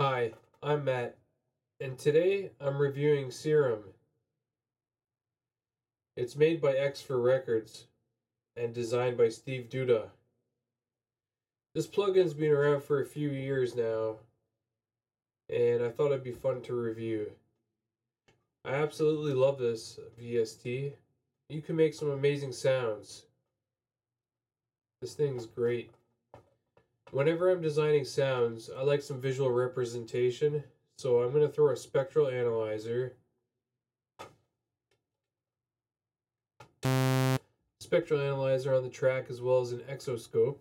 Hi, I'm Matt, and today I'm reviewing Syrum. It's made by xfer Records and designed by Steve Duda. This plugin's been around for a few years now, and I thought it'd be fun to review. I absolutely love this VST. You can make some amazing sounds. This thing's great. Whenever I'm designing sounds, I like some visual representation, so I'm going to throw a spectral analyzer, on the track, as well as an exoscope.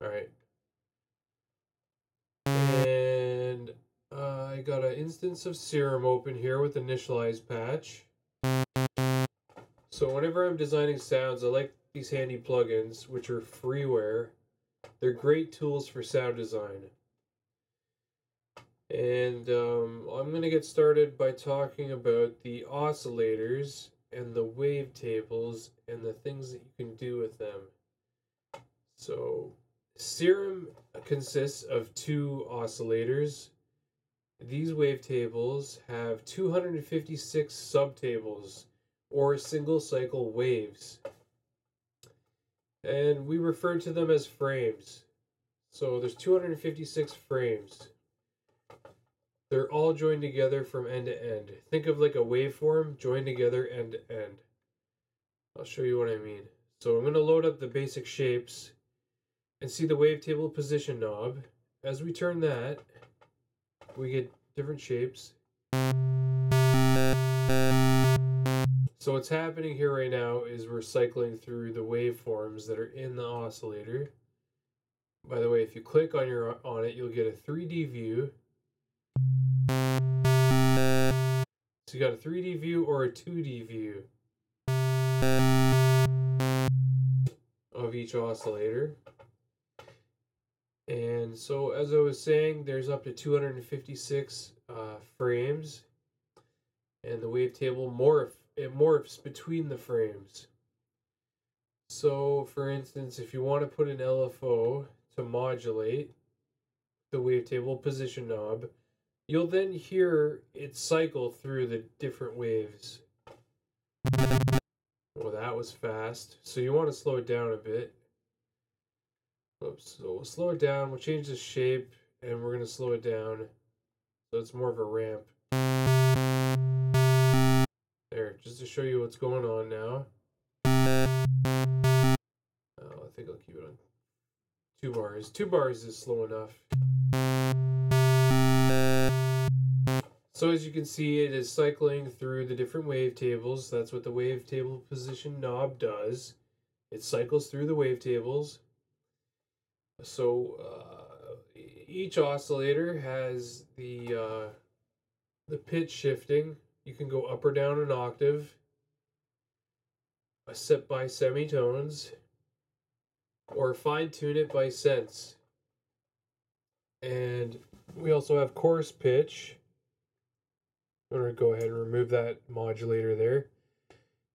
Alright. And I got an instance of Syrum open here with initialized patch. So whenever I'm designing sounds, I like these handy plugins, which are freeware. They're great tools for sound design. And I'm going to get started by talking about the oscillators and the wavetables and the things that you can do with them. So Syrum consists of two oscillators. These wavetables have 256 subtables, or single cycle waves. And we refer to them as frames. So there's 256 frames. They're all joined together from end to end. Think of like a waveform joined together end to end. I'll show you what I mean. So I'm going to load up the basic shapes and see the wavetable position knob. As we turn that, we get different shapes. So what's happening here right now is we're cycling through the waveforms that are in the oscillator. By the way, if you click on it, you'll get a 3D view. So you got a 3D view or a 2D view of each oscillator. And so, as I was saying, there's up to 256 frames, and the wavetable morphs between the frames. So, for instance, if you want to put an LFO to modulate the wavetable position knob, you'll then hear it cycle through the different waves. Well, that was fast. So you want to slow it down a bit. Oops, so we'll slow it down, we'll change the shape, and we're going to slow it down so it's more of a ramp. There, just to show you what's going on now. I think I'll keep it on 2 bars. 2 bars is slow enough. So as you can see, it is cycling through the different wavetables. That's what the wavetable position knob does. It cycles through the wavetables. So each oscillator has the pitch shifting. You can go up or down an octave, set by semitones, or fine tune it by cents. And we also have coarse pitch. I'm going to go ahead and remove that modulator there.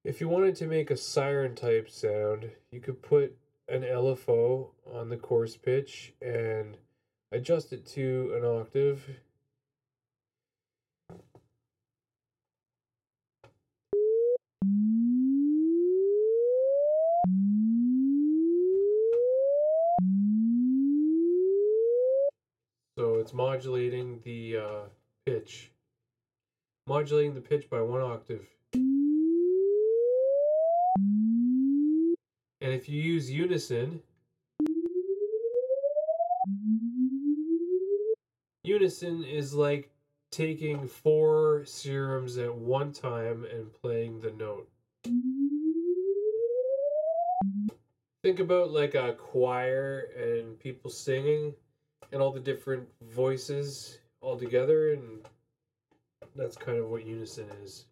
If you wanted to make a siren type sound, you could put an LFO on the coarse pitch and adjust it to an octave. So it's modulating the pitch. Modulating the pitch by 1 octave. And if you use unison, unison is like taking 4 serums at one time and playing the note. Think about like a choir and people singing and all the different voices all together, and that's kind of what unison is.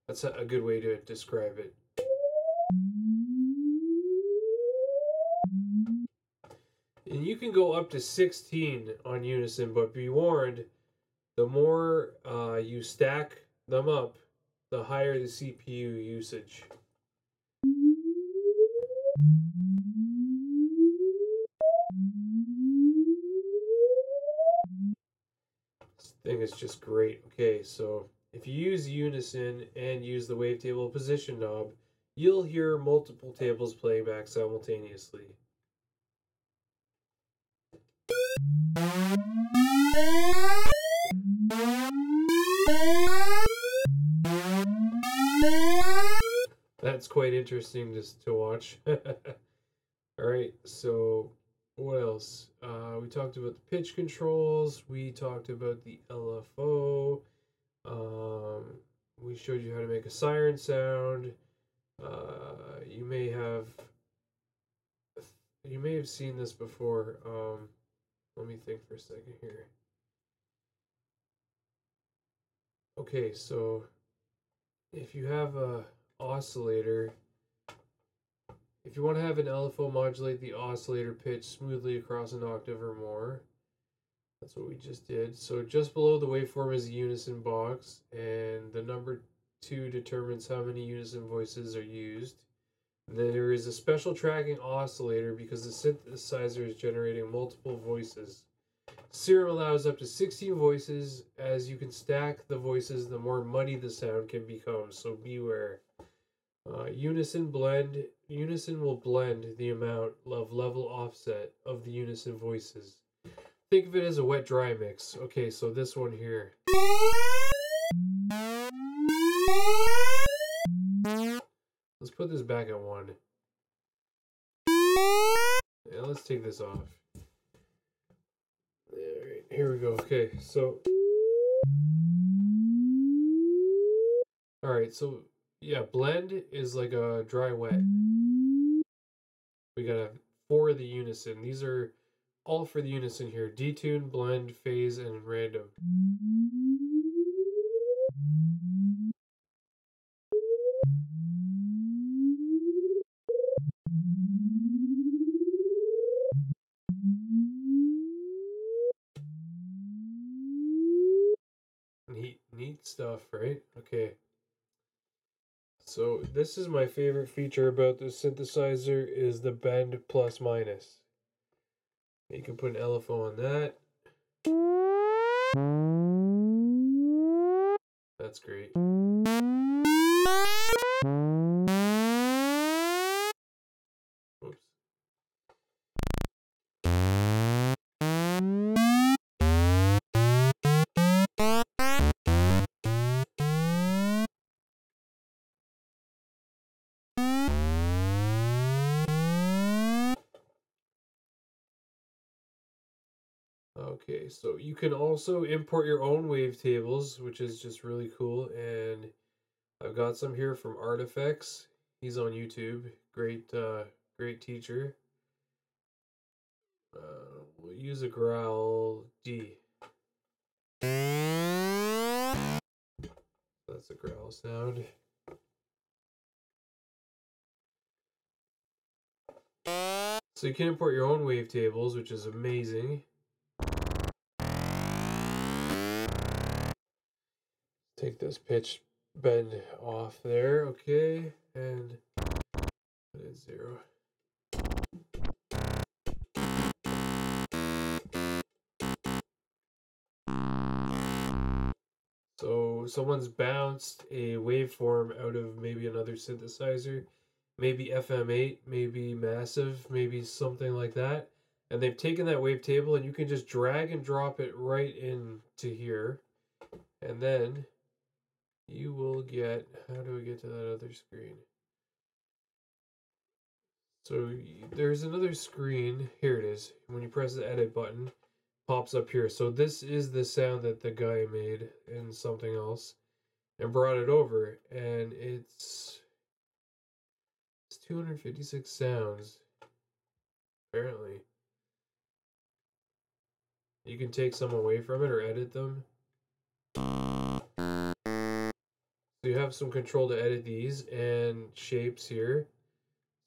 That's a good way to describe it. And you can go up to 16 on unison, but be warned, the more you stack them up, the higher the CPU usage. This thing is just great. Okay, so if you use unison and use the wavetable position knob, you'll hear multiple tables playing back simultaneously. That's quite interesting to watch. Alright, so what else? We talked about the pitch controls, we talked about the LFO, we showed you how to make a siren sound. You may have seen this before. Let me think for a second here. Okay, so if you have a oscillator, if you want to have an LFO modulate the oscillator pitch smoothly across an octave or more, that's what we just did. So just below the waveform is a unison box, and the number 2 determines how many unison voices are used. And then there is a special tracking oscillator because the synthesizer is generating multiple voices. Syrum allows up to 16 voices. As you can stack the voices, the more muddy the sound can become, so beware. Unison will blend the amount of level offset of the unison voices. Think of it as a wet-dry mix. Okay, so this one here. Let's put this back at 1. Yeah, let's take this off. Alright, here we go. Okay, so... Alright, so... Yeah, blend is like a dry wet. We got 4 of the unison. These are all for the unison here. Detune, blend, phase, and random. Neat stuff, right? Okay. So this is my favorite feature about the synthesizer is the bend plus minus. You can put an LFO on that. That's great. Oops. Okay, so you can also import your own wavetables, which is just really cool. And I've got some here from Artifacts. He's on YouTube. Great teacher. We'll use a growl D. That's a growl sound. So you can import your own wavetables, which is amazing. Take this pitch bend off there, okay, and put it 0. So someone's bounced a waveform out of maybe another synthesizer, maybe FM8, maybe Massive, maybe something like that, and they've taken that wavetable and you can just drag and drop it right into here, and then you will get, how do we get to that other screen? So there's another screen, here it is, when you press the edit button, pops up here. So this is the sound that the guy made in something else and brought it over, and it's 256 sounds, apparently. You can take some away from it or edit them. So you have some control to edit these, and shapes here.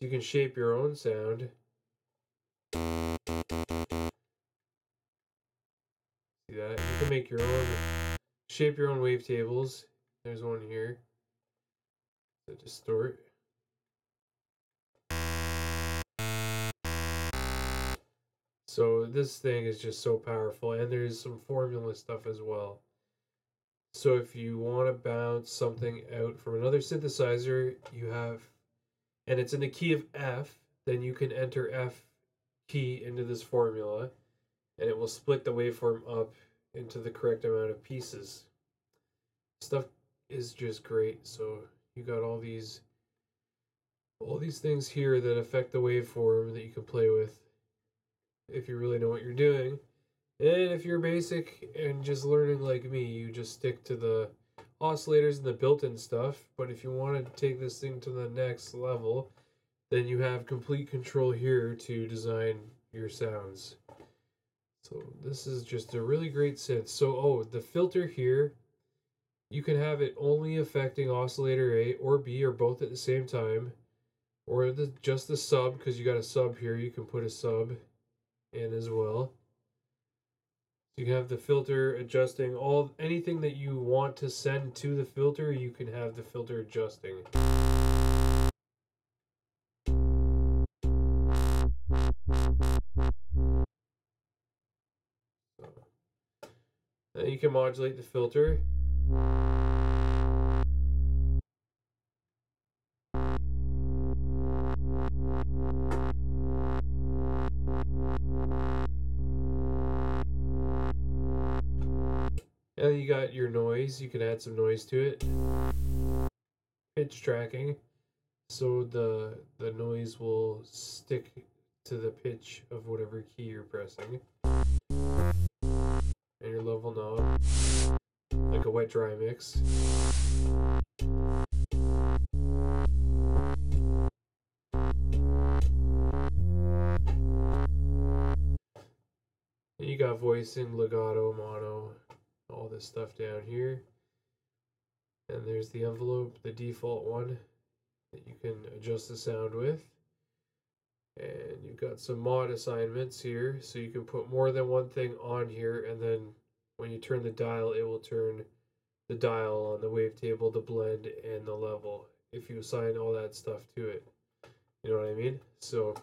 You can shape your own sound. See that? You can make your own, shape your own wavetables. There's one here. To distort. So this thing is just so powerful, and there's some formula stuff as well. So if you want to bounce something out from another synthesizer, you have, and it's in the key of F, then you can enter F key into this formula, and it will split the waveform up into the correct amount of pieces. Stuff is just great. So you got all these things here that affect the waveform that you can play with if you really know what you're doing. And if you're basic and just learning like me, you just stick to the oscillators and the built-in stuff. But if you want to take this thing to the next level, then you have complete control here to design your sounds. So this is just a really great synth. So, the filter here, you can have it only affecting oscillator A or B or both at the same time. Or just the sub, because you got a sub here, you can put a sub in as well. So you can have the filter adjusting anything that you want to send to the filter, you can have the filter adjusting. So, then you can modulate the filter. And you got your noise, you can add some noise to it. Pitch tracking, so the noise will stick to the pitch of whatever key you're pressing. And your level knob, like a wet dry mix. And you got voicing, legato, mono, all this stuff down here. And there's the envelope, the default one that you can adjust the sound with. And you've got some mod assignments here, so you can put more than one thing on here, and then when you turn the dial, it will turn the dial on the wavetable, the blend, and the level, if you assign all that stuff to it. You know what I mean? So,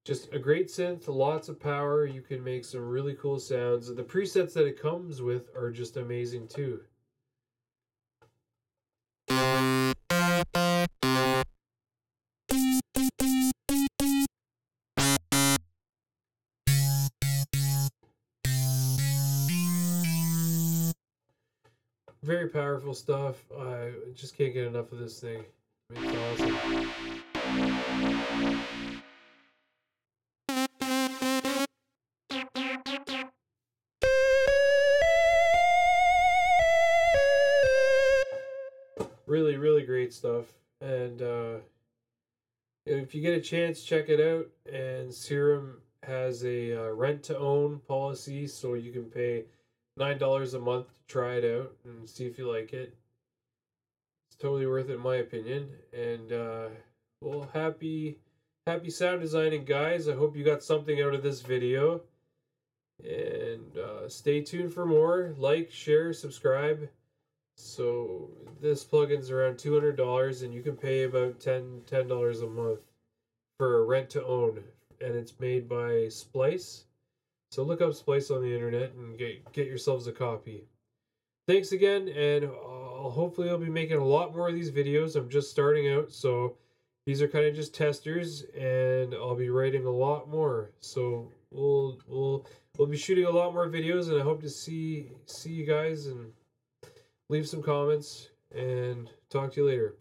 just a great synth, lots of power, you can make some really cool sounds. The presets that it comes with are just amazing too. Very powerful stuff. I just can't get enough of this thing. It's awesome. Really, really great stuff. And if you get a chance, check it out. And Syrum has a rent to own policy, so you can pay $9 a month to try it out and see if you like it. It's totally worth it in my opinion. And well, happy sound designing, guys. I hope you got something out of this video. And stay tuned for more. Like, share, subscribe. So this plugin's around $200, and you can pay about $10 a month for a rent to own, and it's made by Splice. So look up Splice on the internet and get yourselves a copy. Thanks again, and hopefully I'll be making a lot more of these videos. I'm just starting out, so these are kind of just testers, and I'll be writing a lot more. So we'll be shooting a lot more videos, and I hope to see you guys and leave some comments and talk to you later. Bye.